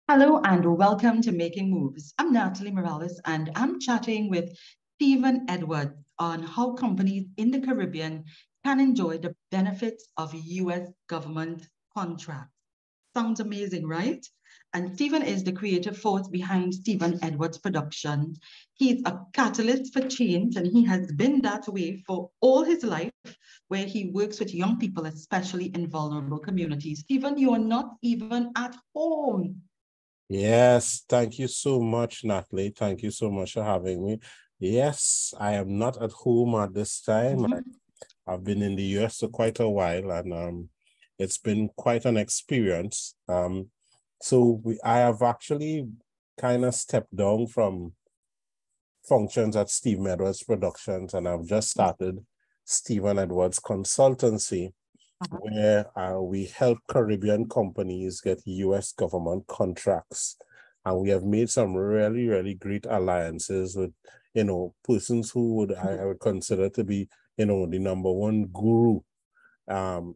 Hello and welcome to Making Moves. I'm Natalie Morales and I'm chatting with Stephen Edwards on how companies in the Caribbean can enjoy the benefits of US government contracts. Sounds amazing, right? And Stephen is the creative force behind Stephen Edwards Production. He's a catalyst for change and he has been that way for all his life, where he works with young people, especially in vulnerable communities. Stephen, you are not even at home. Yes, thank you so much, Natalie. Thank you so much for having me. Yes, I am not at home at this time. Mhm. I've been in the US for quite a while, and it's been quite an experience. I have actually kind of stepped down from functions at Stephen Edwards Productions, and I've just started Stephen Edwards Consultancy, Uh-huh. where we help Caribbean companies get US government contracts. And we have made some really, really great alliances with, persons who I would consider to be, the number one guru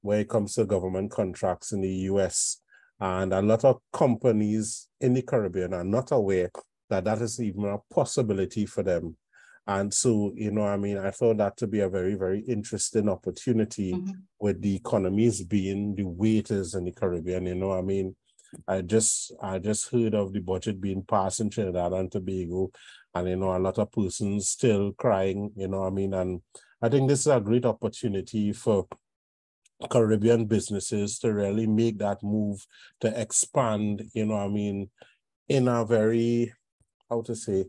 when it comes to government contracts in the US. And a lot of companies in the Caribbean are not aware that that is even a possibility for them. And so, I thought that to be a very, very interesting opportunity Mhm. with the economies being the way it is in the Caribbean. I just heard of the budget being passed in Trinidad and Tobago, and a lot of persons still crying, and I think this is a great opportunity for Caribbean businesses to really make that move to expand, in a very, how to say,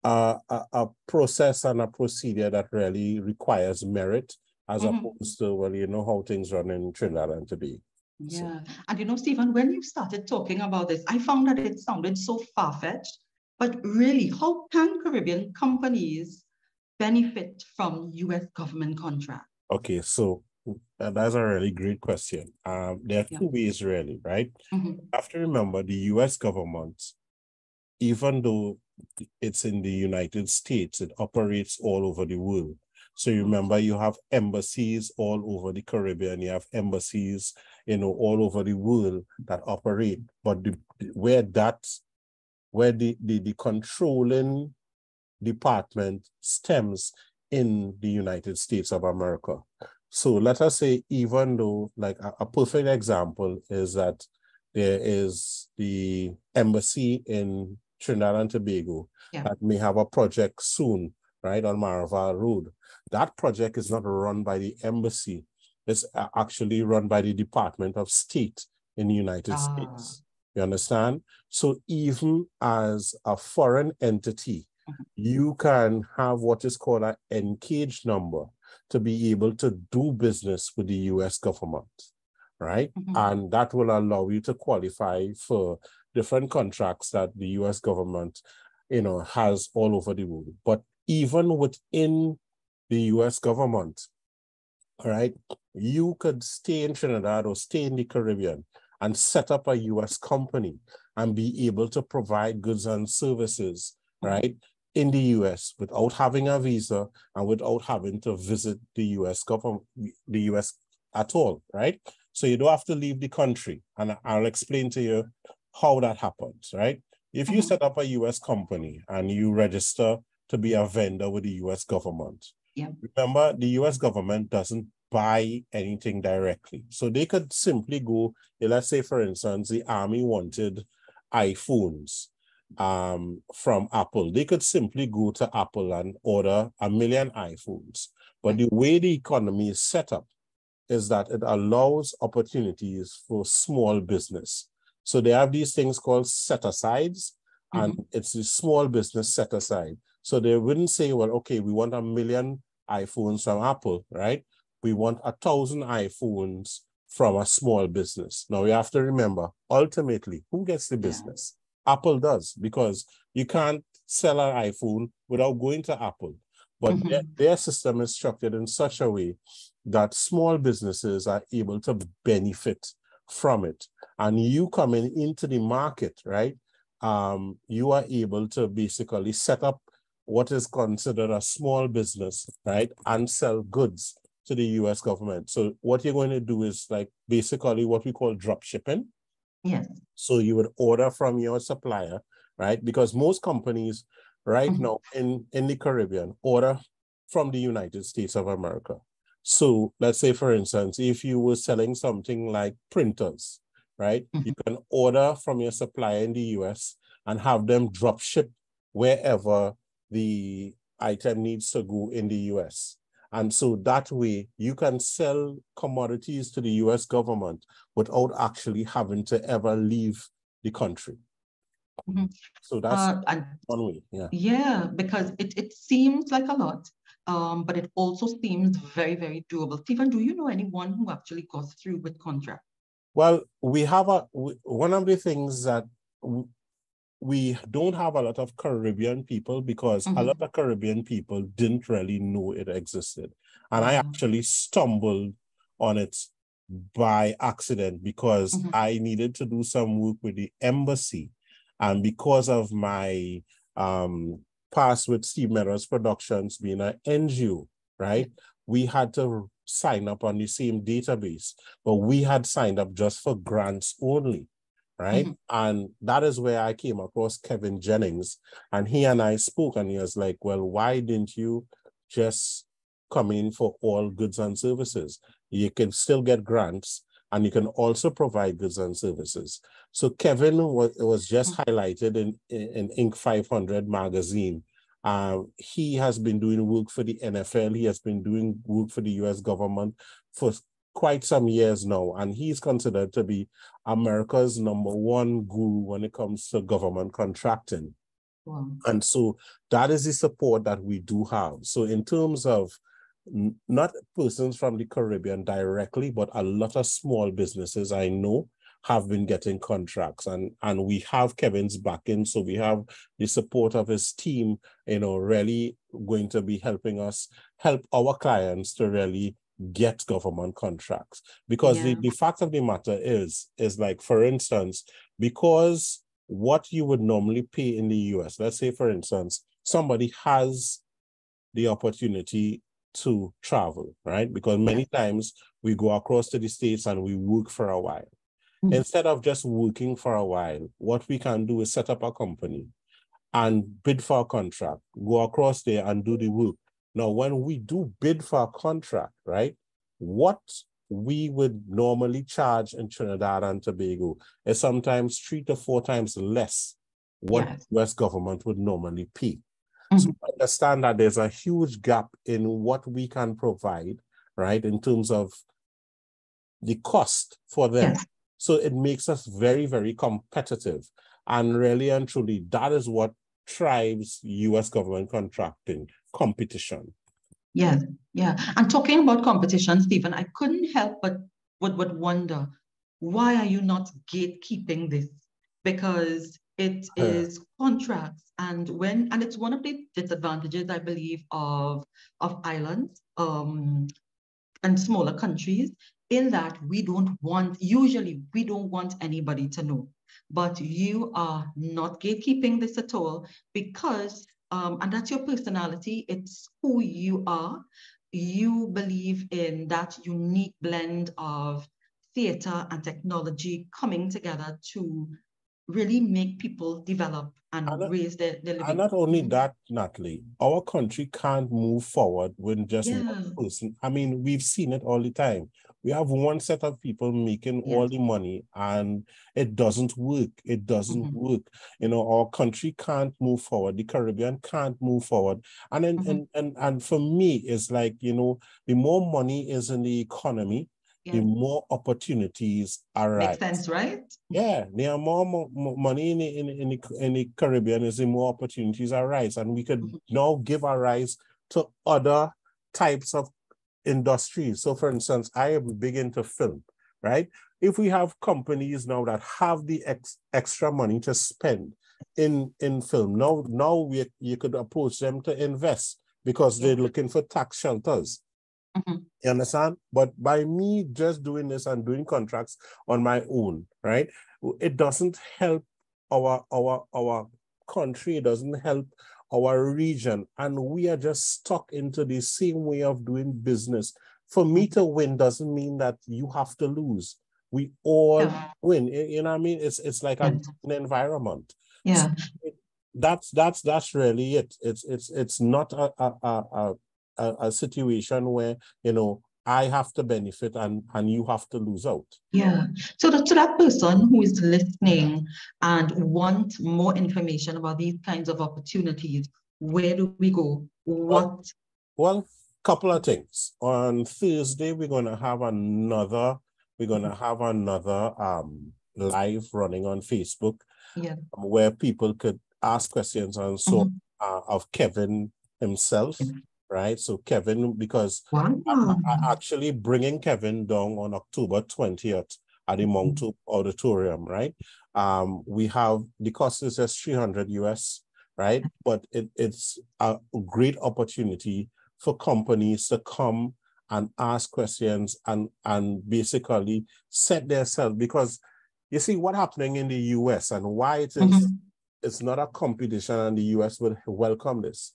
a process and a procedure that really requires merit as Mhm. opposed to, well, how things run in Trinidad and Tobago. So, Yeah. And Stephen, when you started talking about this, I found that it sounded so far-fetched. But really, how can Caribbean companies benefit from US government contracts? okay, so that's a really great question. There are Yeah. two ways, really, right? Mhm. You have to remember the US government, even though it's in the United States, it operates all over the world. So you remember you have embassies all over the Caribbean, you have embassies, all over the world that operate. But where the controlling department stems in the United States of America. So let us say, even though, like a perfect example is that there is the embassy in Trinidad and Tobago Yeah. that may have a project soon, right, on Maraval Road. That project is not run by the embassy. It's actually run by the Department of State in the United Ah. States. You understand? So even as a foreign entity, Mhm. you can have what is called an NCAGE number to be able to do business with the US government, right? Mhm. And that will allow you to qualify for different contracts that the US government, has all over the world. But even within the US government, all right, you could stay in Trinidad or stay in the Caribbean and set up a US company and be able to provide goods and services, Mhm. right, in the US without having a visa and without having to visit the US government, the US at all, right? So you don't have to leave the country. And I'll explain to you how that happens, right? If you Mhm. set up a US company and you register to be a vendor with the US government, Yeah. remember, the US government doesn't buy anything directly. So they could simply go, let's say, for instance, the Army wanted iPhones from Apple. They could simply go to Apple and order 1 million iPhones. But Right. the way the economy is set up is that it allows opportunities for small business. So they have these things called set-asides, and Mhm. it's the small business set-aside. So they wouldn't say, well, okay, we want 1 million iPhones from Apple, right? We want 1,000 iPhones from a small business. Now we have to remember, ultimately, who gets the Yeah. business? Apple does, because you can't sell an iPhone without going to Apple. But Mhm. their system is structured in such a way that small businesses are able to benefit from it. And you coming into the market, right? You are able to basically set up what is considered a small business, right? And sell goods to the US government. So what you're going to do is like basically what we call drop shipping. Yes. So you would order from your supplier, right? Because most companies right now in the Caribbean order from the United States of America. So let's say, for instance, if you were selling something like printers, right? You can order from your supplier in the US and have them drop ship wherever the item needs to go in the US. And so that way you can sell commodities to the US government without actually having to ever leave the country. So that's one way, yeah. Yeah, because it seems like a lot, but it also seems very, very doable. Stephen, do you know anyone who actually goes through with contract? Well, we have one of the things that we don't have a lot of Caribbean people because a lot of Caribbean people didn't really know it existed. And I actually stumbled on it by accident because I needed to do some work with the embassy. And because of my past with Steve Meadows Productions being an NGO, right? We had to sign up on the same database, but we had signed up just for grants only. Right. And that is where I came across Kevin Jennings, and he and I spoke, and he was like, well, why didn't you just come in for all goods and services? You can still get grants and you can also provide goods and services. So Kevin was just highlighted in Inc. 500 magazine. He has been doing work for the NFL. He has been doing work for the US government for quite some years now, and he's considered to be America's #1 guru when it comes to government contracting. Wow. And so that is the support that we do have. So in terms of not persons from the Caribbean directly, but a lot of small businesses I know have been getting contracts, and we have Kevin's backing. So we have the support of his team, really going to be helping us help our clients to really get government contracts. Because the fact of the matter is like, for instance, because what you would normally pay in the US, let's say, for instance, somebody has the opportunity to travel, right? Because many times we go across to the States and we work for a while. Instead of just working for a while, what we can do is set up a company and bid for a contract, go across there and do the work. Now, when we do bid for a contract, right, what we would normally charge in Trinidad and Tobago is sometimes 3 to 4 times less what the US government would normally pay. So understand that there's a huge gap in what we can provide, right, in terms of the cost for them. So it makes us very, very competitive. And really and truly, that is what drives US government contracting, competition. Yeah. And talking about competition, Stephen, I couldn't help but would wonder, why are you not gatekeeping this? Because it is contracts, and it's one of the disadvantages, I believe, of islands and smaller countries, in that usually we don't want anybody to know. But you are not gatekeeping this at all, because and that's your personality. It's who you are. You believe in that unique blend of theater and technology coming together to really make people develop and raise their living. And not only that, Natalie, our country can't move forward with just one person. I mean, we've seen it all the time. We have one set of people making all the money, and it doesn't work. It doesn't work. Our country can't move forward. The Caribbean can't move forward. And for me, it's like, the more money is in the economy, the more opportunities arise. Makes sense, right? Yeah, there are more money in the Caribbean, is the more opportunities arise, and we could now give a rise to other types of industries. So, for instance, I am big into film, right? If we have companies now that have the extra money to spend in film, now you could approach them to invest because they're looking for tax shelters. You understand? But by me just doing this and doing contracts on my own, right, it doesn't help our country. It doesn't help our region, and we are just stuck into the same way of doing business. For me to win doesn't mean that you have to lose. we all Yeah. win. You know what I mean? It's like an environment. Yeah. So that's really it. It's not a situation where, you know, I have to benefit and you have to lose out. Yeah. So to that person who is listening and want more information about these kinds of opportunities, where do we go? What? Well, couple of things. On Thursday, we're gonna have another live running on Facebook, Yeah. where people could ask questions and so of Kevin himself, right? So Kevin, because Wow. I actually bringing Kevin down on October 20th at the Montauk Auditorium, right? We have, the cost is just 300 US, right? But it's a great opportunity for companies to come and ask questions and basically set themselves, because you see what happening in the US and why it is it's not a competition, and the US would welcome this.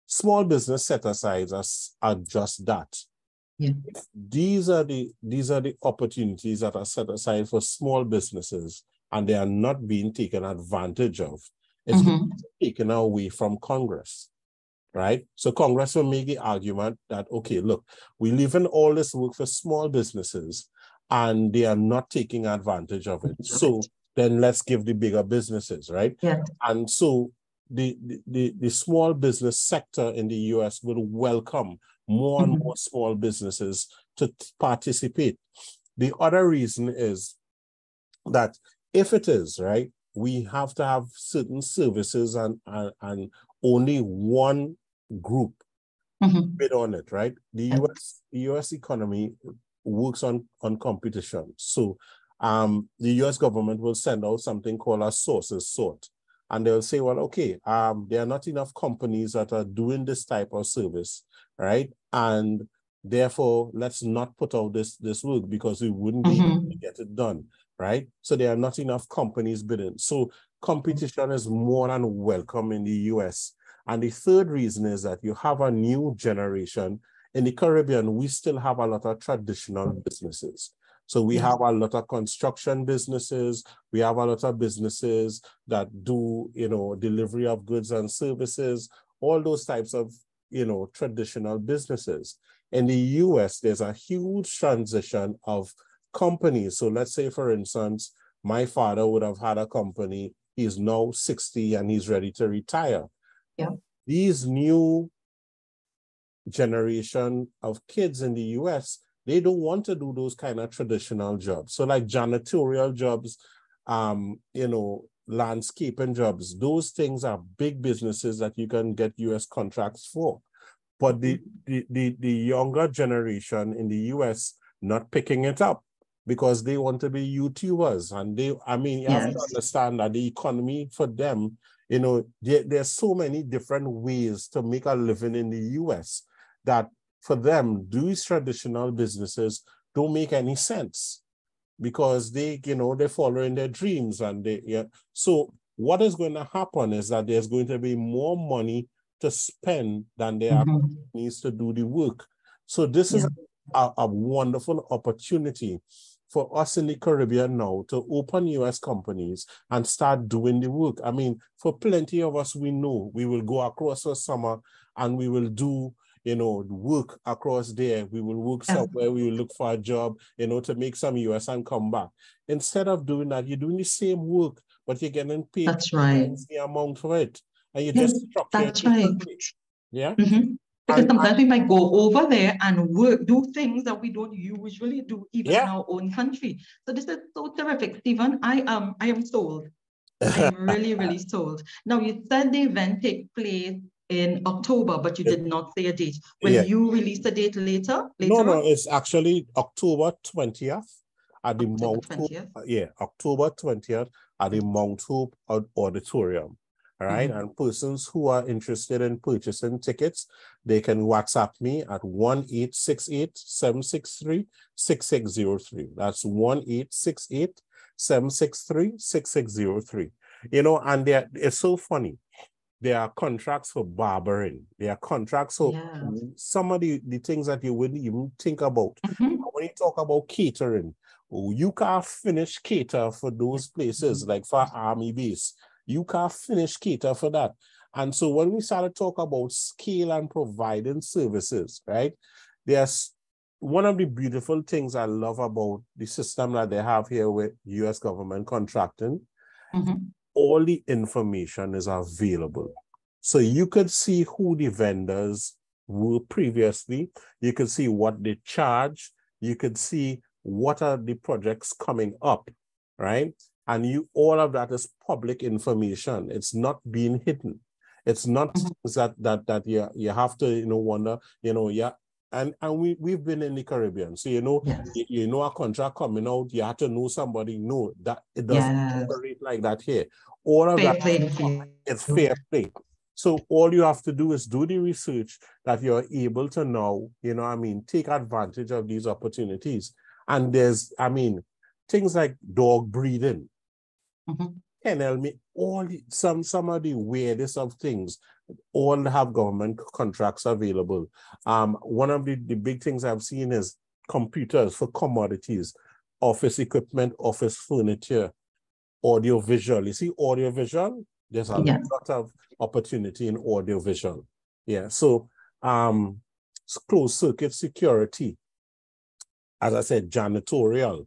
Small business set-asides are just that. Yeah. These are the opportunities that are set aside for small businesses, and they are not being taken advantage of. It's being taken away from Congress, right? So Congress will make the argument that, okay, look, we live in all this work for small businesses and they are not taking advantage of it. So then let's give the bigger businesses, right? Yeah. And so the small business sector in the US will welcome more and more small businesses to participate. The other reason is that if it is, right, we have to have certain services and only one group bid on it, right? The US economy works on competition. So the US government will send out something called a sources sort. And they'll say, well, okay, there are not enough companies that are doing this type of service, right? And therefore, let's not put out this work because we wouldn't be able to get it done, right? So there are not enough companies bidding. So competition is more than welcome in the US. And the third reason is that you have a new generation. In the Caribbean, we still have a lot of traditional businesses. So we have a lot of construction businesses. We have a lot of businesses that do, you know, delivery of goods and services, all those types of, you know, traditional businesses. In the US, there's a huge transition of companies. So let's say, for instance, my father would have had a company. He's now 60 and he's ready to retire. Yeah. These new generation of kids in the US, they don't want to do those kind of traditional jobs. So like janitorial jobs, you know, landscaping jobs, those things are big businesses that you can get US contracts for. But the younger generation in the US not picking it up because they want to be YouTubers. And you have to understand that the economy for them, you know, there's so many different ways to make a living in the US that for them, these traditional businesses don't make any sense because they, you know, they're following their dreams. And so what is going to happen is that there's going to be more money to spend than there needs to do the work. So this is a wonderful opportunity for us in the Caribbean now to open US companies and start doing the work. I mean, for plenty of us, we know we will go across the summer and we will do, you know, work across there. We will work somewhere, we will look for a job, you know, to make some US and come back. Instead of doing that, you're doing the same work, but you're getting paid the amount for it. And you just structure it differently. Yeah. Because sometimes we might go over there and work, do things that we don't usually do even in our own country. So this is so terrific, Stephen. I am sold. I am really, really sold. Now you said the event takes place in October, but you did not say a date. Will you release a date later? No, it's actually October 20th at the Montauk. October 20th at the Montauk Auditorium. All right. And persons who are interested in purchasing tickets, they can WhatsApp me at 1-868-763-6603. That's 1-868-763-6603. You know, and it's so funny. There are contracts for barbering. There are contracts for some of the things that you wouldn't even think about. When you talk about catering, You can't finish cater for those places, like for Army base. You can't finish cater for that. And so when we started to talk about scale and providing services, right? There's one of the beautiful things I love about the system that they have here with US government contracting. All the information is available. So you could see who the vendors were previously. You could see what they charge. You could see what are the projects coming up, right? And all of that is public information. It's not being hidden. It's not that you have to, wonder, and we've been in the Caribbean. So, you know a contract coming out, you have to know somebody. No, that it doesn't operate like that here. All of fair that play. It's fair play. So all you have to do is do the research that you're able to now, take advantage of these opportunities. And there's, things like dog breeding. Kennel, some of the weirdest of things, all have government contracts available. One of the big things I've seen is computers for commodities, office equipment, office furniture, audiovisual. You see audiovisual? There's a lot of opportunity in audiovisual. Yeah, so closed circuit security, as I said, janitorial,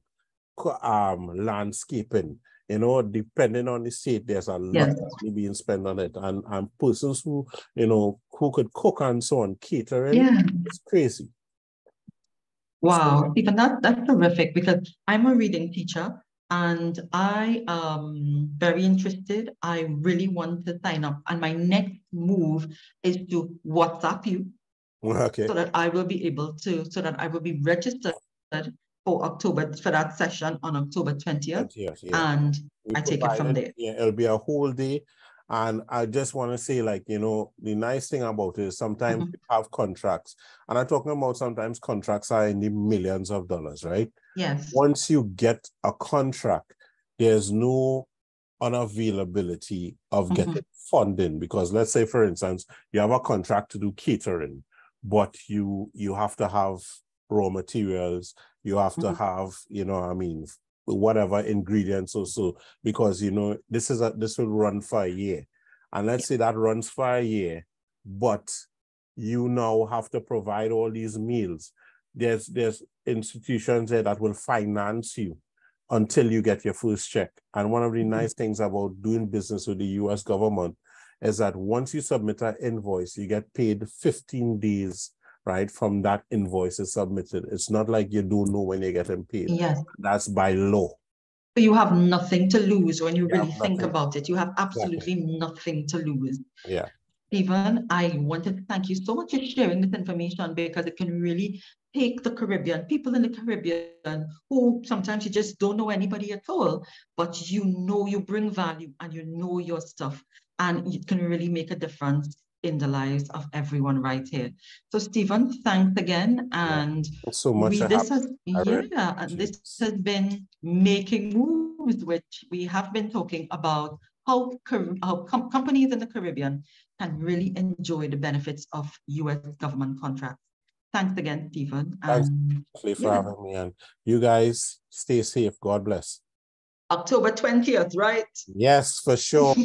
landscaping, depending on the state, there's a lot of money being spent on it. And persons who, who could cook and so on, catering, it's crazy. Wow, Stephen, that's terrific, because I'm a reading teacher and I am very interested. I really want to sign up. And my next move is to WhatsApp you. Okay. So that I will be able to, so that I will be registered for that session on October 20th. And I take it from there. Yeah, it'll be a whole day. And I just want to say, the nice thing about it is sometimes you have contracts. And I'm talking about sometimes contracts are in the millions of dollars, right? Yes. Once you get a contract, there's no unavailability of getting funding. Because let's say, for instance, you have a contract to do catering, but you have to have raw materials, you have to have, whatever ingredients or so, because this will run for a year. And let's say that runs for a year, but you now have to provide all these meals. There's institutions there that will finance you until you get your first check. And one of the nice things about doing business with the US government is that once you submit an invoice, you get paid 15 days, right, from that invoice is submitted. It's not like you don't know when you're getting paid. Yes. That's by law. So you have nothing to lose when you really think about it. You have absolutely nothing to lose. Yeah. Stephen, I wanted to thank you so much for sharing this information, because it can really take the Caribbean, people in the Caribbean who sometimes you just don't know anybody at all, but you bring value and you know your stuff, and it can really make a difference in the lives of everyone right here. So Stephen, thanks again. And thanks so much. This has been Making Moves, which we have been talking about how companies in the Caribbean can really enjoy the benefits of US government contracts. Thanks again, Stephen. Thanks for having me. And you guys stay safe. God bless. October 20th, right? Yes, for sure.